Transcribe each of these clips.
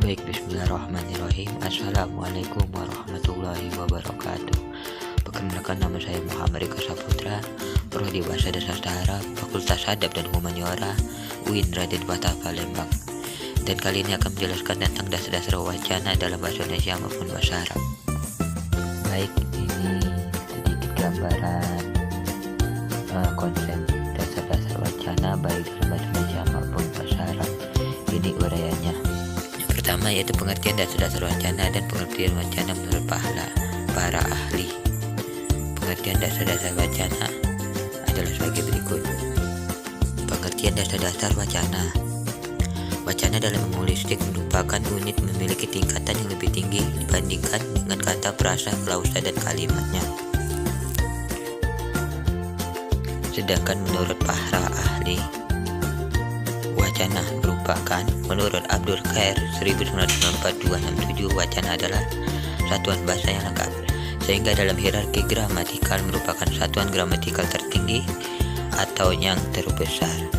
Baik, bismillahirrahmanirrahim. Assalamualaikum warahmatullahi wabarakatuh. Perkenalkan, nama saya Muhammad Eka Saputra, Prodi Bahasa dan Sastra Arab, Fakultas Adab dan Humaniora, UIN Raden Patah, Palembang. Dan kali ini akan menjelaskan tentang dasar-dasar wacana dalam bahasa Indonesia maupun bahasa Arab. Baik, ini sedikit gambaran konsep dasar-dasar wacana baik dalam bahasa Indonesia maupun bahasa Arab. Ini uraiannya. Pertama yaitu pengertian dasar-dasar wacana dan pengertian wacana menurut para ahli. Pengertian dasar-dasar wacana adalah sebagai berikut. Pengertian dasar-dasar wacana. Wacana dalam linguistik merupakan unit memiliki tingkatan yang lebih tinggi dibandingkan dengan kata, frasa, klausa, dan kalimatnya. Sedangkan menurut para ahli, wacana merupakan, menurut Abdul Khair 1994-267, wacana adalah satuan bahasa yang lengkap, sehingga dalam hierarki gramatikal merupakan satuan gramatikal tertinggi atau yang terbesar.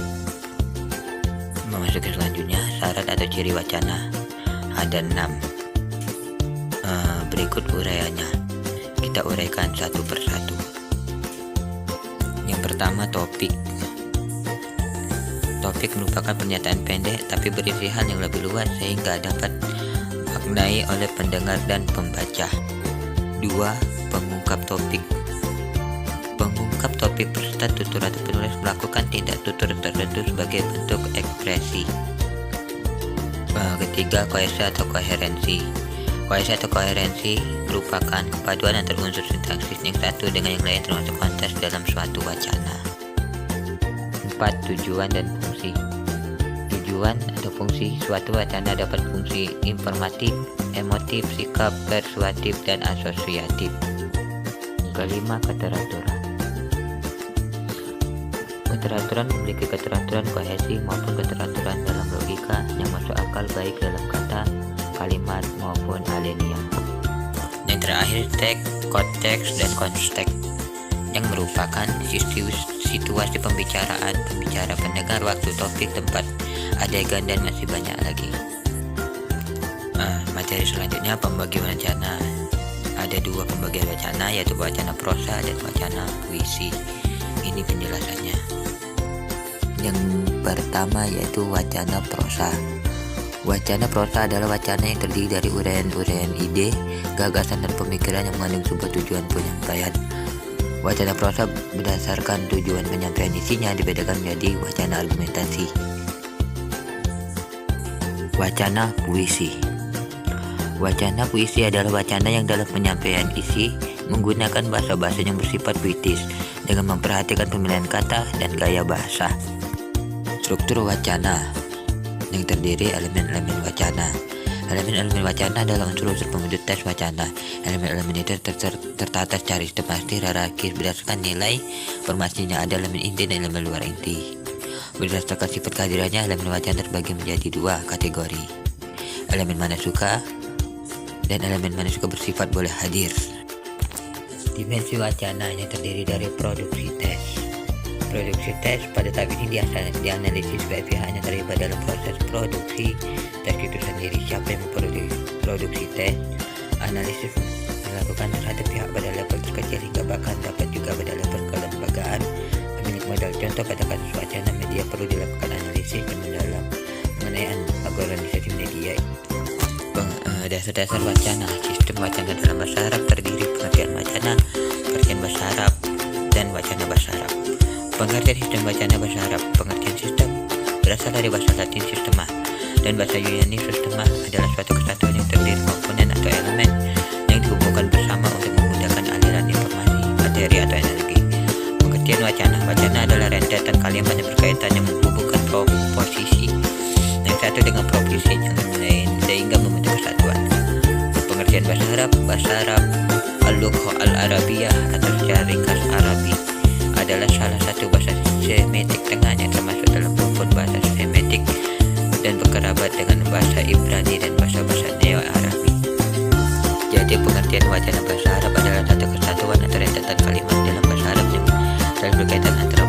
Memasuki selanjutnya, syarat atau ciri wacana ada 6. Berikut uraiannya, kita uraikan satu persatu. Yang pertama, topik. Topik merupakan pernyataan pendek tapi berisi hal yang lebih luas sehingga dapat maknai oleh pendengar dan pembaca. 2. Pengungkap topik. Pengungkap topik beserta tutur atau penulis melakukan tindak tutur tertentu sebagai bentuk ekspresi. Ketiga, kohesi atau koherensi. Kohesi atau koherensi merupakan kepaduan antara unsur sintaksis yang satu dengan yang lain termasuk konteks dalam suatu wacana. 4. Tujuan dan fungsi. Tujuan atau fungsi suatu wacana dapat fungsi informatif, emotif, sikap, persuasif, dan asosiatif. 5. Keteraturan. Keteraturan memiliki keteraturan kohesi maupun keteraturan dalam logika yang masuk akal baik dalam kata, kalimat, maupun alinea. Yang terakhir, teks, konteks, dan konstek yang merupakan situasi pembicaraan, pembicara, pendengar, waktu, topik, tempat, adegan, dan masih banyak lagi. Materi selanjutnya, pembagian wacana. Ada 2 pembagian wacana, yaitu wacana prosa dan wacana puisi. Ini penjelasannya. Yang pertama yaitu wacana prosa. Wacana prosa adalah wacana yang terdiri dari uraian-uraian ide, gagasan, dan pemikiran yang mengandung sebuah tujuan penyampaian. Wacana prosa berdasarkan tujuan penyampaian isinya dibedakan menjadi wacana argumentasi. Wacana puisi. Wacana puisi adalah wacana yang dalam penyampaian isi menggunakan bahasa-bahasa yang bersifat puitis dengan memperhatikan pemilihan kata dan gaya bahasa. Struktur wacana yang terdiri elemen-elemen wacana. Elemen-elemen wacana adalah unsur-unsur pemwujud teks wacana. Elemen-elemen itu tertata secara sistematis hierarkis berdasarkan nilai formasinya. Ada elemen inti dan elemen luar inti. Berdasarkan sifat kehadirannya, elemen wacana terbagi menjadi 2 kategori. Elemen mana suka dan elemen mana suka bersifat boleh hadir. Dimensi wacana yang terdiri dari produksi teks. Produksi teks pada tahap ini dianalisis baik pihaknya terlibat dalam proses produksi teks itu sendiri, siapa yang memproduksi teks. Analisis dilakukan terhadap pihak pada level terkecil hingga bahkan dapat juga pada level kelembagaan pemilik modal. Contoh, pada kasus wacana media perlu dilakukan analisis yang mendalam mengenai organisasi media. Dasar-dasar wacana. Sistem wacana dalam bahasa Arab terdiri pengertian wacana, pengertian bahasa Arab, dan wacana bahasa Arab. Pengertian sistem wacana bahasa Arab. Pengertian sistem berasal dari bahasa Latin sistema dan bahasa Yunani sistema adalah suatu kesatuan yang terdiri komponen atau elemen yang dihubungkan bersama untuk memudahkan aliran informasi, materi, atau energi. Pengertian wacana. Wacana adalah rentetan kalimat yang berkaitan yang menghubungkan proposisi yang satu dengan proposisi yang lain sehingga membentuk kesatuan. Pengertian bahasa Arab. Bahasa Arab al-Lughah al-Arabiyah atau secara ringkas Arabi adalah salah satu bahasa semetik tengahnya termasuk dalam rumpun bahasa semetik dan berkerabat dengan bahasa Ibrani dan bahasa-bahasa Neo-Arabi. Jadi pengertian wacana bahasa Arab adalah satu kesatuan atau rentetan kalimat dalam bahasa Arab yang saling berkaitan antara